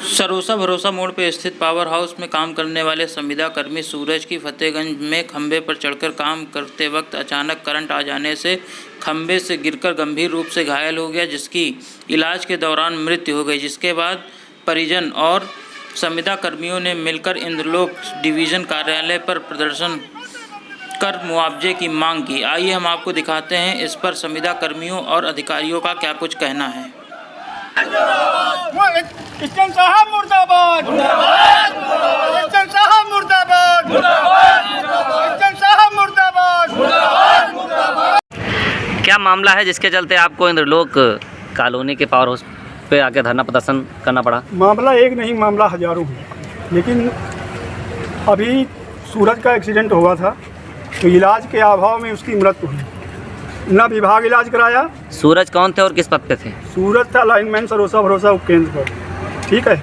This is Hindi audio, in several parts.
सरोसा भरोसा मोड़ पर स्थित पावर हाउस में काम करने वाले संविदा कर्मी सूरज की फतेहगंज में खंभे पर चढ़कर काम करते वक्त अचानक करंट आ जाने से खंभे से गिरकर गंभीर रूप से घायल हो गया, जिसकी इलाज के दौरान मृत्यु हो गई। जिसके बाद परिजन और संविदा कर्मियों ने मिलकर इंद्रलोक डिवीज़न कार्यालय पर प्रदर्शन कर मुआवजे की मांग की। आइए हम आपको दिखाते हैं इस पर संविदा कर्मियों और अधिकारियों का क्या कुछ कहना है। किशन साहब मुर्दाबाद, किशन साहब मुर्दाबाद, किशन साहब मुर्दाबाद। क्या मामला है जिसके चलते आपको इंद्रलोक कॉलोनी के पावर हाउस पे आके धरना प्रदर्शन करना पड़ा? मामला एक नहीं, मामला हजारों है। लेकिन अभी सूरज का एक्सीडेंट हुआ था तो इलाज के अभाव में उसकी मृत्यु हुई। न विभाग इलाज कराया। सूरज कौन थे और किस पद पे थे? सूरज था लाइनमैन सरोसा भरोसा उपकेंद्र पर, ठीक है।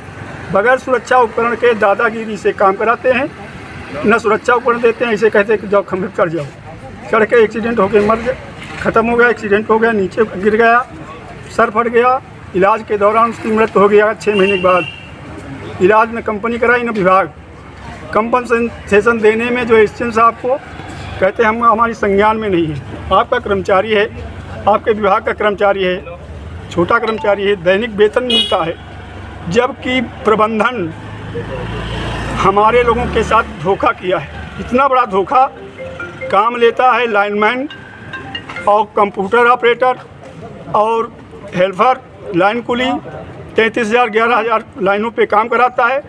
बगैर सुरक्षा उपकरण के दादागिरी से काम कराते हैं, न सुरक्षा उपकरण देते हैं। ऐसे कहते हैं कि जाओ खंभे चढ़ जाओ, चढ़ के एक्सीडेंट हो गया, मर गया, ख़त्म हो गया, एक्सीडेंट हो गया, नीचे गिर गया, सर फट गया। इलाज के दौरान उसकी मृत्यु हो गया 6 महीने के बाद। इलाज न कंपनी कराई न विभाग। कंपनसेशन देने में जो एसडीएम साहब को कहते हम हमारी संज्ञान में नहीं है। आपका कर्मचारी है, आपके विभाग का कर्मचारी है, छोटा कर्मचारी है, दैनिक वेतन मिलता है, जबकि प्रबंधन हमारे लोगों के साथ धोखा किया है। इतना बड़ा धोखा, काम लेता है लाइनमैन और कंप्यूटर ऑपरेटर और हेल्पर, लाइन कुली 33,000 11,000 लाइनों पे काम कराता है,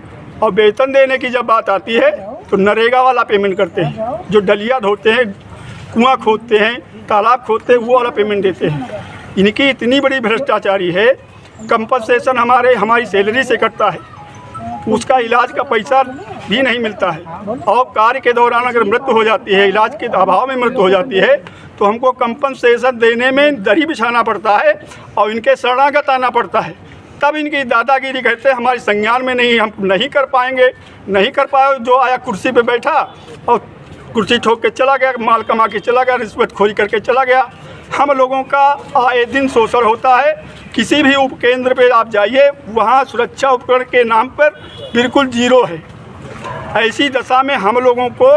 और वेतन देने की जब बात आती है तो नरेगा वाला पेमेंट करते हैं। जो डलिया धोते हैं, कुआं खोदते हैं, तालाब खोदते हैं, वो वाला पेमेंट देते हैं। इनकी इतनी बड़ी भ्रष्टाचारी है। कंपनसेशन हमारी सैलरी से कटता है, उसका इलाज का पैसा भी नहीं मिलता है। और कार्य के दौरान अगर मृत्यु हो जाती है, इलाज के अभाव में मृत्यु हो जाती है, तो हमको कंपनसेशन देने में दरी बिछाना पड़ता है और इनके शरणागत आना पड़ता है। तब इनकी दादागिरी कहते हैं हमारी संज्ञान में नहीं, हम नहीं कर पाएंगे, नहीं कर पाए। जो आया कुर्सी पे बैठा और कुर्सी ठोक के चला गया, माल कमा के चला गया, रिश्वतखोरी करके चला गया। हम लोगों का आए दिन शोषण होता है। किसी भी उपकेंद्र पे आप जाइए, वहाँ सुरक्षा उपकरण के नाम पर बिल्कुल जीरो है। ऐसी दशा में हम लोगों को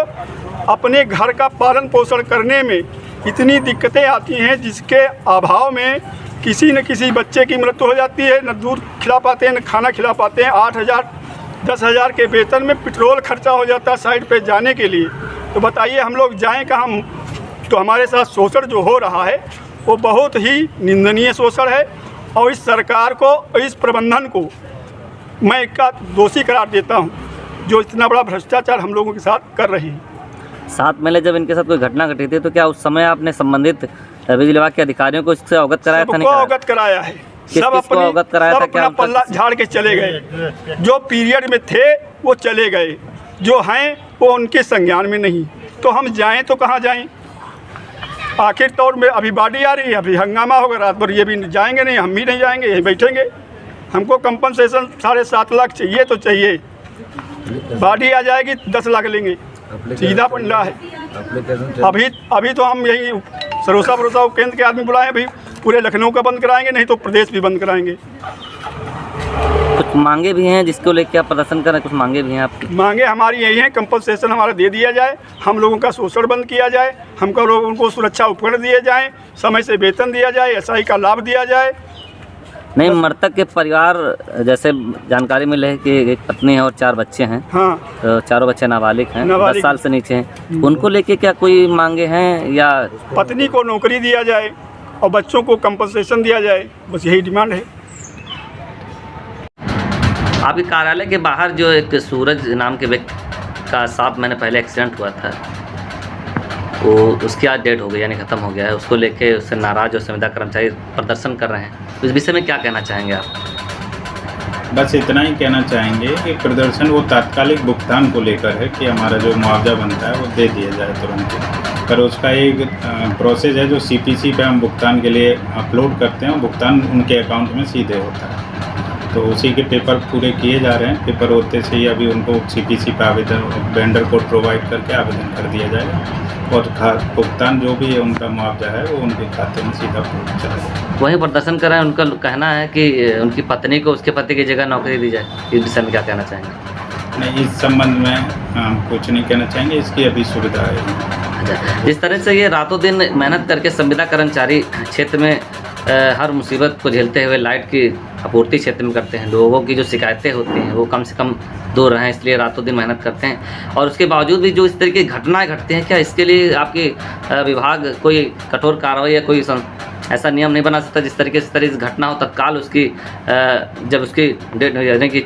अपने घर का पालन पोषण करने में इतनी दिक्कतें आती हैं, जिसके अभाव में किसी न किसी बच्चे की मृत्यु हो जाती है। न दूध खिला पाते हैं, न खाना खिला पाते हैं। 8,000 10,000 के वेतन में पेट्रोल खर्चा हो जाता है साइड पे जाने के लिए। तो बताइए हम लोग जाएं कहाँ? तो हमारे साथ शोषण जो हो रहा है वो बहुत ही निंदनीय शोषण है, और इस सरकार को, इस प्रबंधन को मैं इसका दोषी करार देता हूँ, जो इतना बड़ा भ्रष्टाचार हम लोगों के साथ कर रही है। 7 मई जब इनके साथ कोई घटना घटी थी तो क्या उस समय आपने संबंधित बिजली विभाग के अधिकारियों को इससे अवगत कराया था? नहीं, अवगत कराया है। सब अपने अवगत कराया था? क्या पल्ला झाड़ के चले गए? जो पीरियड में थे वो चले गए, जो हैं वो उनके संज्ञान में नहीं। तो हम जाएं तो कहाँ जाएं? आखिर तौर में अभी बाढ़ी आ रही है, अभी हंगामा होगा रात भर, ये भी जाएंगे नहीं, हम भी नहीं जाएंगे, यहीं बैठेंगे। हमको कंपनसेशन 7.5 लाख चाहिए तो चाहिए। बाढ़ी आ जाएगी 10 लाख लेंगे, सीधा पंडा है। अभी तो हम यही सरोसा भरोसा केंद्र के आदमी बुलाएं, अभी पूरे लखनऊ का बंद कराएंगे, नहीं तो प्रदेश भी बंद कराएंगे। कुछ मांगे भी हैं जिसको लेकर आप प्रदर्शन करें? कुछ मांगे भी हैं आपकी? मांगे हमारी यही हैं, कंपनसेशन हमारा दे दिया जाए, हम लोगों का शोषण बंद किया जाए, हमको लोगों को सुरक्षा उपकरण दिए जाएँ, समय से वेतन दिया जाए, एसआई का लाभ दिया जाए। नहीं, मृतक के परिवार, जैसे जानकारी मिली है कि एक पत्नी है और 4 बच्चे हैं। हाँ, तो चारों बच्चे नाबालिग हैं, 10 साल से नीचे हैं। उनको लेके क्या कोई मांगे हैं? या पत्नी को नौकरी दिया जाए और बच्चों को कंपनसेशन दिया जाए, बस यही डिमांड है। आपके कार्यालय के बाहर जो एक सूरज नाम के व्यक्ति का 7 महीने पहले एक्सीडेंट हुआ था, वो उसकी आज डेट हो गई, यानी ख़त्म हो गया है। उसको लेके उससे नाराज़ और संविदा कर्मचारी प्रदर्शन कर रहे हैं। इस विषय में क्या कहना चाहेंगे आप? बस इतना ही कहना चाहेंगे कि प्रदर्शन वो तात्कालिक भुगतान को लेकर है कि हमारा जो मुआवजा बनता है वो दे दिया जाए तुरंत। पर उसका एक प्रोसेस है जो सीपीसी पे हम भुगतान के लिए अपलोड करते हैं, भुगतान उनके अकाउंट में सीधे होता है। तो उसी के पेपर पूरे किए जा रहे हैं। पेपर होते से ही अभी उनको CPC पे आवेदन वेंडर को प्रोवाइड करके आवेदन कर दिया जाएगा और भुगतान जो भी है उनका मुआवजा है वो उनके खाते में सीधा चला जाएगा। वही प्रदर्शन कर रहे हैं, उनका कहना है कि उनकी पत्नी को उसके पति की जगह नौकरी दी जाए। इस विषय में क्या कहना चाहेंगे? नहीं, इस संबंध में हम कुछ नहीं कहना चाहेंगे, इसकी अभी सुविधा है। अच्छा, जिस तरह से ये रातों दिन मेहनत करके संविदा कर्मचारी क्षेत्र में हर मुसीबत को झेलते हुए लाइट की आपूर्ति क्षेत्र में करते हैं, लोगों की जो शिकायतें होती हैं वो कम से कम दूर रहें, इसलिए रातों दिन मेहनत करते हैं। और उसके बावजूद भी जो इस तरह की घटनाएं घटती हैं, क्या इसके लिए आपकी विभाग कोई कठोर कार्रवाई या कोई ऐसा नियम नहीं बना सकता जिस तरीके से तरह से घटना हो तत्काल उसकी जब उसकी डेट यानी कि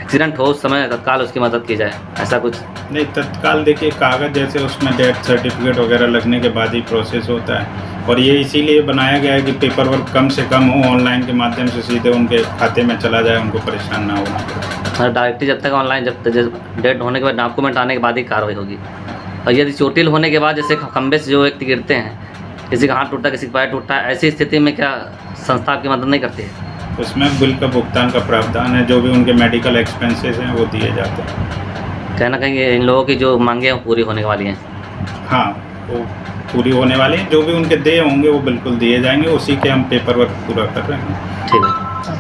एक्सीडेंट हो उस समय तत्काल उसकी मदद की जाए, ऐसा कुछ? नहीं, तत्काल देखिए कागज़ जैसे उसमें डेथ सर्टिफिकेट वगैरह लगने के बाद ही प्रोसेस होता है और ये इसीलिए बनाया गया है कि पेपर वर्क कम से कम हो, ऑनलाइन के माध्यम से सीधे उनके खाते में चला जाए, उनको परेशान ना होना पड़े। डायरेक्टली जब तक ऑनलाइन जब डेट होने के बाद डॉक्यूमेंट आने के बाद ही कार्रवाई होगी। और यदि चोटिल होने के बाद जैसे खंबे से जो व्यक्ति गिरते हैं, किसी का हाथ टूटा, किसी का पैर टूटा, ऐसी स्थिति में क्या संस्था आपकी मदद नहीं करती है? उसमें बिल का भुगतान का प्रावधान है, जो भी उनके मेडिकल एक्सपेंसेस हैं वो दिए जाते हैं। कहना कहीं इन लोगों की जो मांगे हैं वो पूरी होने वाली हैं? हाँ, वो पूरी होने वाली हैं, जो भी उनके देय होंगे वो बिल्कुल दिए जाएंगे, उसी के हम पेपर वर्क पूरा कर रहे हैं। ठीक है।